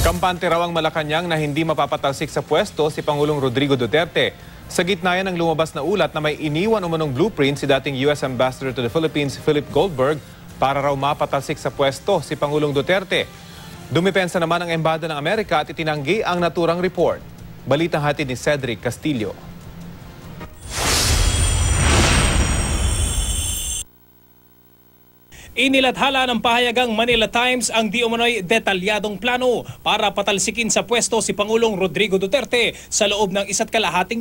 Kampante raw ang Malacanang na hindi mapapatalsik sa pwesto si Pangulong Rodrigo Duterte. Sa gitna yan ng lumabas na ulat na may iniwan umanong blueprint si dating US Ambassador to the Philippines, Philip Goldberg, para raw mapatalsik sa pwesto si Pangulong Duterte. Dumipensa naman ang Embahada ng Amerika at itinanggi ang naturang report. Balitang hatid ni Cedric Castillo. Inilathala ng pahayagang Manila Times ang di umano'y detalyadong plano para patalsikin sa pwesto si Pangulong Rodrigo Duterte sa loob ng 1.5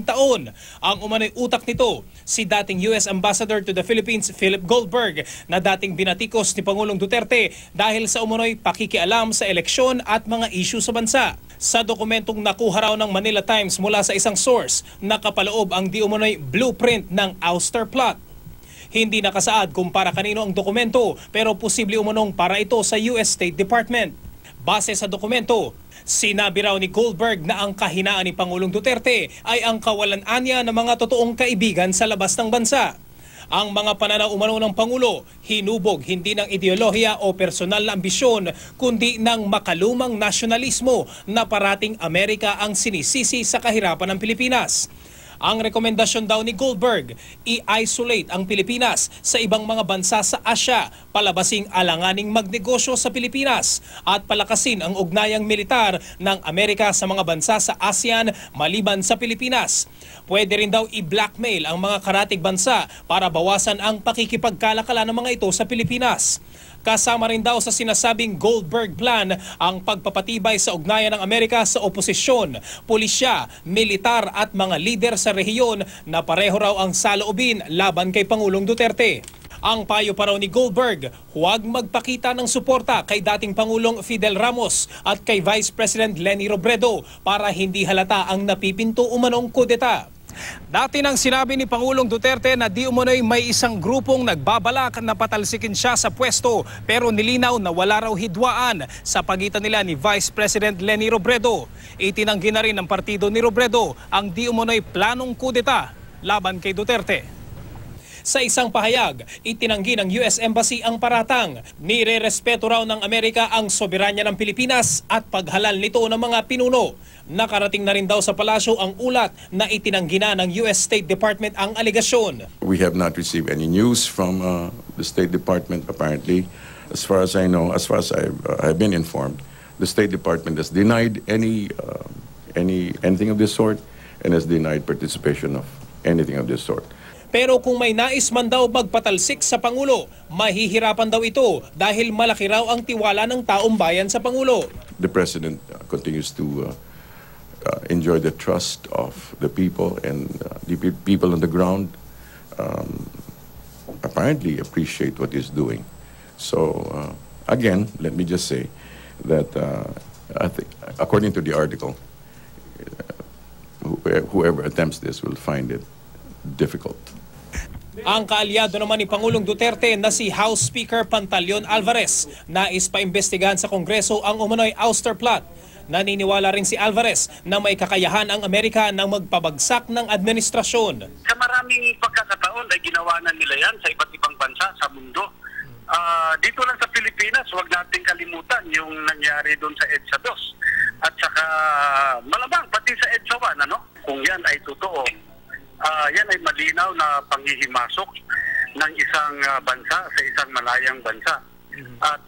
taon. Ang umano'y utak nito, si dating US Ambassador to the Philippines, Philip Goldberg, na dating binatikos ni Pangulong Duterte dahil sa umano'y pakikialam sa eleksyon at mga issue sa bansa. Sa dokumentong nakuha raw ng Manila Times mula sa isang source, nakapaloob ang di umano'y blueprint ng ouster plot. Hindi nakasaad kung para kanino ang dokumento, pero posible umunong para ito sa US State Department. Base sa dokumento, sinabi raw ni Goldberg na ang kahinaan ni Pangulong Duterte ay ang kawalan-anya ng mga totoong kaibigan sa labas ng bansa. Ang mga pananaw umano ng Pangulo, hinubog hindi ng ideolohiya o personal na ambisyon, kundi ng makalumang nasyonalismo na parating Amerika ang sinisisi sa kahirapan ng Pilipinas. Ang rekomendasyon daw ni Goldberg, i-isolate ang Pilipinas sa ibang mga bansa sa Asya, palabasing alanganing magnegosyo sa Pilipinas at palakasin ang ugnayang militar ng Amerika sa mga bansa sa ASEAN maliban sa Pilipinas. Pwede rin daw i-blackmail ang mga karatig bansa para bawasan ang pakikipagkalakala ng mga ito sa Pilipinas. Kasama rin daw sa sinasabing Goldberg Plan ang pagpapatibay sa ugnayan ng Amerika sa oposisyon, pulisya, militar at mga lider sa rehiyon na pareho raw ang saloobin laban kay Pangulong Duterte. Ang payo pa raw ni Goldberg, huwag magpakita ng suporta kay dating Pangulong Fidel Ramos at kay Vice President Leni Robredo para hindi halata ang napipinto umanong kudeta. Dati nang sinabi ni Pangulong Duterte na di umano'y may isang grupong nagbabalak na patalsikin siya sa pwesto, pero nilinaw na wala raw hidwaan sa pagitan nila ni Vice President Leni Robredo. Itinanggi na rin ng partido ni Robredo ang di umano'y planong kudeta laban kay Duterte. Sa isang pahayag, itinanggi ng US Embassy ang paratang. Nire-respeto raw ng Amerika ang soberanya ng Pilipinas at paghalal nito ng mga pinuno. Nakarating na rin daw sa palasyo ang ulat na itinanggi na ng US State Department ang alegasyon. We have not received any news from the State Department apparently. As far as I know, as far as I've been informed, the State Department has denied anything of this sort and has denied participation of anything of this sort. Pero kung may nais man daw magpatalsik sa Pangulo, mahihirapan daw ito dahil malaki raw ang tiwala ng taong bayan sa Pangulo. The President continues to enjoy the trust of the people, and the people on the ground apparently appreciate what he's doing. So again, let me just say that I think, according to the article, whoever attempts this will find it difficult. Ang kaalyado naman ni Pangulong Duterte na si House Speaker Pantaleon Alvarez nais paimbestigahan sa Kongreso ang umano'y ouster plot. Naniniwala rin si Alvarez na may kakayahan ang Amerika ng magpabagsak ng administrasyon. Sa maraming pagkakataon ay ginawa na nila yan sa iba't ibang bansa sa mundo. Dito lang sa Pilipinas, huwag nating kalimutan yung nangyari doon sa EDSA 2. At saka malamang pati sa EDSA 1, ano? Kung yan ay totoo, yan ay malinaw na panghihimasok ng isang bansa sa isang malayang bansa. At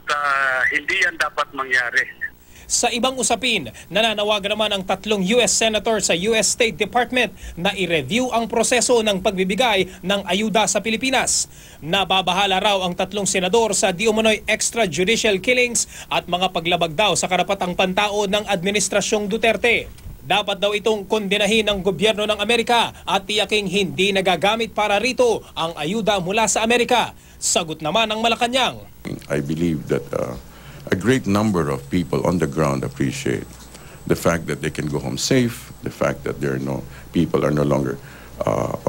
hindi yan dapat mangyari. Sa ibang usapin, nananawagan naman ang 3 US Senator sa US State Department na i-review ang proseso ng pagbibigay ng ayuda sa Pilipinas. Nababahala raw ang 3 senador sa di umano'y extrajudicial killings at mga paglabag daw sa karapatang pantao ng Administrasyong Duterte. Dapat daw itong kondenahin ng gobyerno ng Amerika at tiyaking hindi nagagamit para rito ang ayuda mula sa Amerika. Sagot naman ng Malacanang. I believe that a great number of people on the ground appreciate the fact that they can go home safe, the fact that people are no longer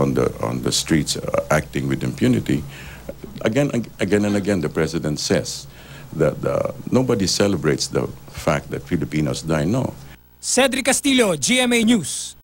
on the streets acting with impunity. Again and again, the President says that nobody celebrates the fact that Filipinos die. No. Cedric Castillo, GMA News.